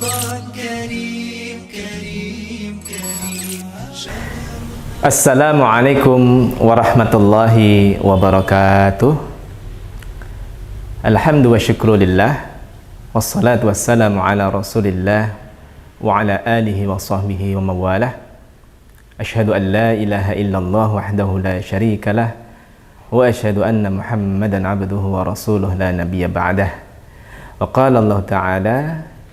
رمضان كريم كريم كريم Assalamualaikum warahmatullahi wabarakatuh. Alhamdu wa syukrulillah, wassalatu wassalamu ala rasulillah wa ala alihi wa sahbihi wa mawalah. Ashhadu an la ilaha illallah wahdahu la syarika lah, wa ashhadu anna muhammadan abduhu wa rasuluh la nabiyya ba'dah. Wa qala Allah ta'ala,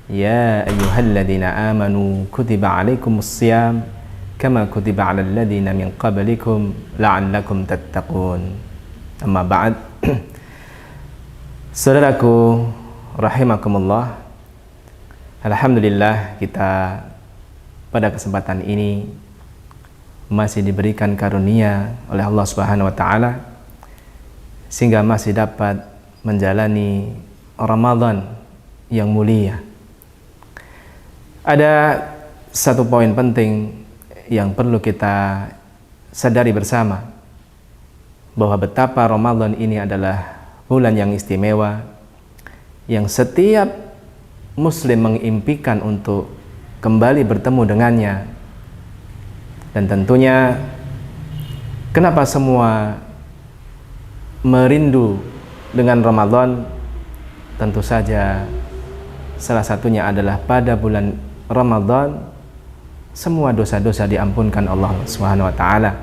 ya ayyuhalladzina amanu kutiba alaikumus siyam kama kutiba 'alal ladzina min qablikum la'allakum tattaqun. Amma ba'd. Saudaraku rahimakumullah, alhamdulillah kita pada kesempatan ini masih diberikan karunia oleh Allah Subhanahu wa taala sehingga masih dapat menjalani Ramadan yang mulia. Ada satu poin penting yang perlu kita sadari bersama, bahwa betapa Ramadan ini adalah bulan yang istimewa, yang setiap muslim mengimpikan untuk kembali bertemu dengannya. Dan tentunya kenapa semua merindu dengan Ramadan? Tentu saja salah satunya adalah pada bulan Ramadan semua dosa-dosa diampunkan Allah Subhanahu wa taala,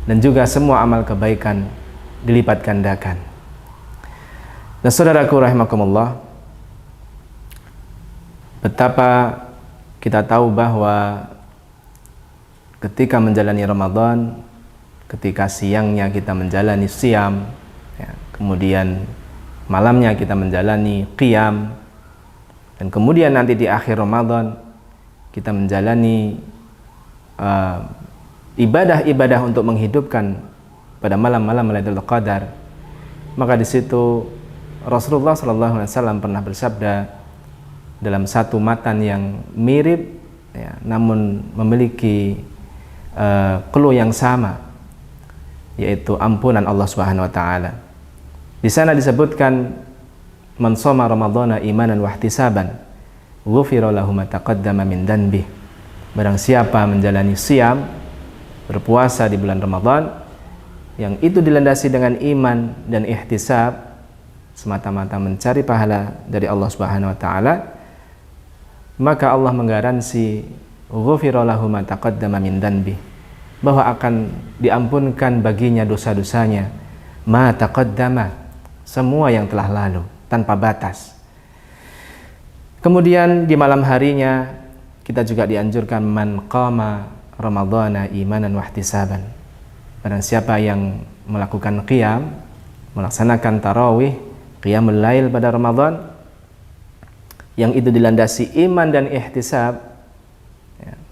dan juga semua amal kebaikan dilipat gandakan. Dan saudaraku rahimakumullah, betapa kita tahu bahwa ketika menjalani Ramadan, ketika siangnya kita menjalani siam, kemudian malamnya kita menjalani qiyam, dan kemudian nanti di akhir Ramadan kita menjalani ibadah-ibadah untuk menghidupkan pada malam-malam Lailatul Qadar. Maka di situ Rasulullah SAW pernah bersabda dalam satu matan yang mirip, namun memiliki clue yang sama, yaitu ampunan Allah Subhanahu wa taala. Di sana disebutkan, man shoma ramadhana imanan wa ihtisaban ghufira lahu ma taqaddama min dhanbi. Barang siapa menjalani siam, berpuasa di bulan Ramadan, yang itu dilandasi dengan iman dan ihtisab, semata-mata mencari pahala dari Allah Subhanahu wa taala, maka Allah menggaransi ghufira lahu ma taqaddama min dhanbi, bahwa akan diampunkan baginya dosa-dosanya, ma taqaddama, semua yang telah lalu tanpa batas. Kemudian di malam harinya kita juga dianjurkan man qama ramadhana imanan wa ihtisaban. Barang siapa yang melakukan qiyam, melaksanakan tarawih, qiyamul lail pada Ramadan, yang itu dilandasi iman dan ihtisab,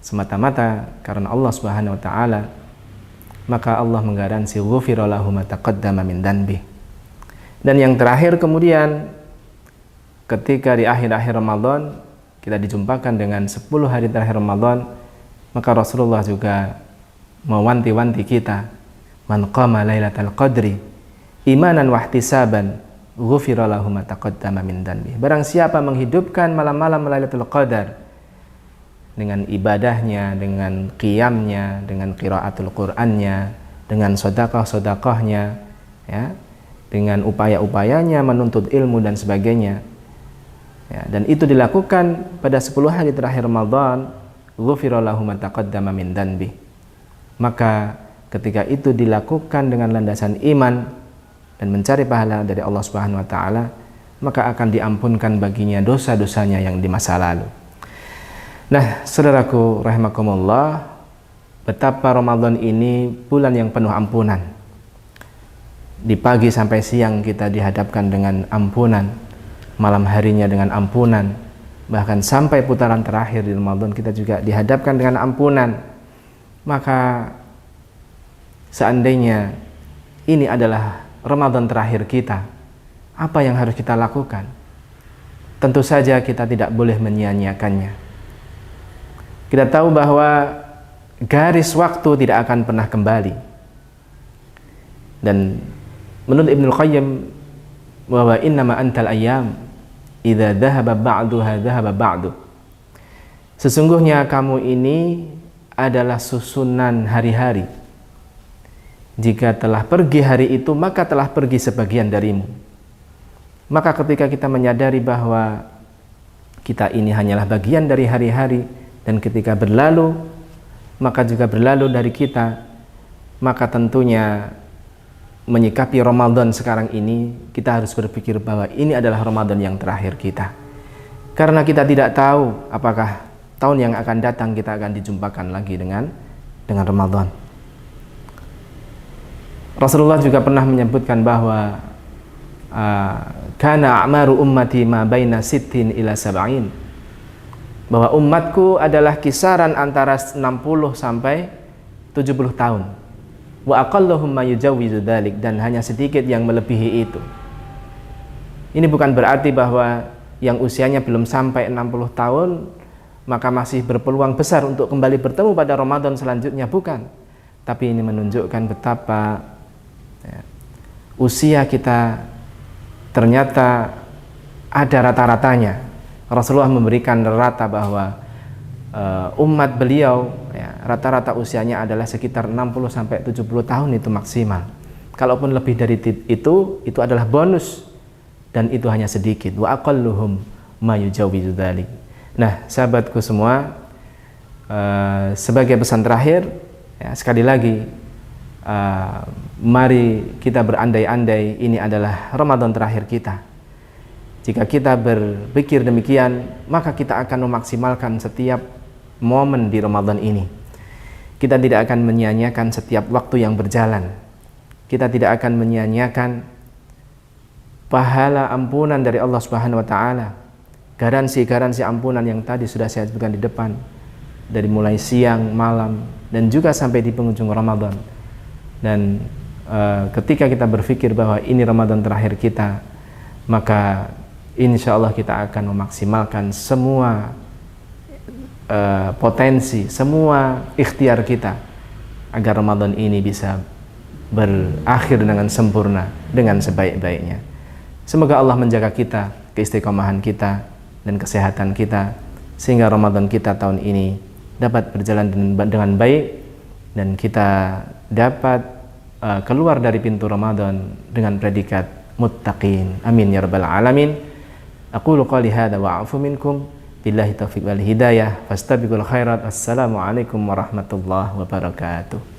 semata-mata karena Allah Subhanahu wa taala, maka Allah menggaransi ghufira lahu ma taqaddama min dhanbi. Dan yang terakhir kemudian, ketika di akhir-akhir Ramadan kita dijumpakan dengan 10 hari terakhir Ramadan, maka Rasulullah juga mewanti-wanti kita, man qama lailatal qadri imanan wa ihtisaban ghufira lahu ma taqaddama min dhanbi. Barang siapa menghidupkan malam-malam Lailatul Qadar dengan ibadahnya, dengan qiyamnya, dengan qiraatul Qur'annya, dengan sedekah-sedekahnya, dengan upaya-upayanya menuntut ilmu dan sebagainya, dan itu dilakukan pada 10 hari terakhir Ramadan, ghufira lahu ma taqaddama min dhanbi. Maka ketika itu dilakukan dengan landasan iman dan mencari pahala dari Allah Subhanahu wa taala, maka akan diampunkan baginya dosa-dosanya yang di masa lalu. Nah, saudaraku rahimakumullah, betapa Ramadan ini bulan yang penuh ampunan. Di pagi sampai siang kita dihadapkan dengan ampunan, malam harinya dengan ampunan, bahkan sampai putaran terakhir di Ramadan kita juga dihadapkan dengan ampunan. Maka seandainya ini adalah Ramadan terakhir kita, apa yang harus kita lakukan? Tentu saja kita tidak boleh menyia-nyiakannya. Kita tahu bahwa garis waktu tidak akan pernah kembali. Dan menurut Ibnul Qayyim, bahwa innama antal ayyam idza dhahaba ba'duha dhahaba ba'du. Sesungguhnya kamu ini adalah susunan hari-hari. Jika telah pergi hari itu, maka telah pergi sebagian darimu. Maka ketika kita menyadari bahwa kita ini hanyalah bagian dari hari-hari, dan ketika berlalu, maka juga berlalu dari kita, maka tentunya menyikapi Ramadan sekarang ini, kita harus berpikir bahwa ini adalah Ramadan yang terakhir kita. Karena kita tidak tahu apakah tahun yang akan datang kita akan dijumpakan lagi dengan Ramadan. Rasulullah juga pernah menyebutkan bahwa kana a'maru ummati ma baina sittin ila sab'in, bahwa umatku adalah kisaran antara 60 sampai 70 tahun. Wa aqalluhum ma yujawizu dzalik, dan hanya sedikit yang melebihi itu. Ini bukan berarti bahwa yang usianya belum sampai 60 tahun maka masih berpeluang besar untuk kembali bertemu pada Ramadan selanjutnya, bukan. Tapi ini menunjukkan betapa usia kita ternyata ada rata-ratanya. Rasulullah memberikan rata bahwa umat beliau rata-rata usianya adalah sekitar 60 sampai 70 tahun itu maksimal. Kalaupun lebih dari itu adalah bonus, dan itu hanya sedikit. Wa aqalluhum ma yujawizu dzalik. Nah, sahabatku semua, sebagai pesan terakhir, sekali lagi, mari kita berandai-andai ini adalah Ramadan terakhir kita. Jika kita berpikir demikian, maka kita akan memaksimalkan setiap momen di Ramadan ini. Kita tidak akan menyia-nyiakan setiap waktu yang berjalan. Kita tidak akan menyia-nyiakan pahala ampunan dari Allah Subhanahu wa taala. Garansi-garansi ampunan yang tadi sudah saya sebutkan di depan, dari mulai siang, malam, dan juga sampai di penghujung Ramadan. Dan ketika kita berpikir bahwa ini Ramadan terakhir kita, maka insya Allah kita akan memaksimalkan semua potensi, semua ikhtiar kita agar Ramadan ini bisa berakhir dengan sempurna, dengan sebaik-baiknya. Semoga Allah menjaga kita, keistiqomahan kita, dan kesehatan kita, sehingga Ramadan kita tahun ini dapat berjalan dengan baik, dan kita dapat keluar dari pintu Ramadan dengan predikat muttaqin. Amin ya rabbal alamin. Aqulu qali hadza wa a'fu minkum. Billahi taufiq wal hidayah. Fastabiqul khairat. Assalamualaikum warahmatullahi wabarakatuh.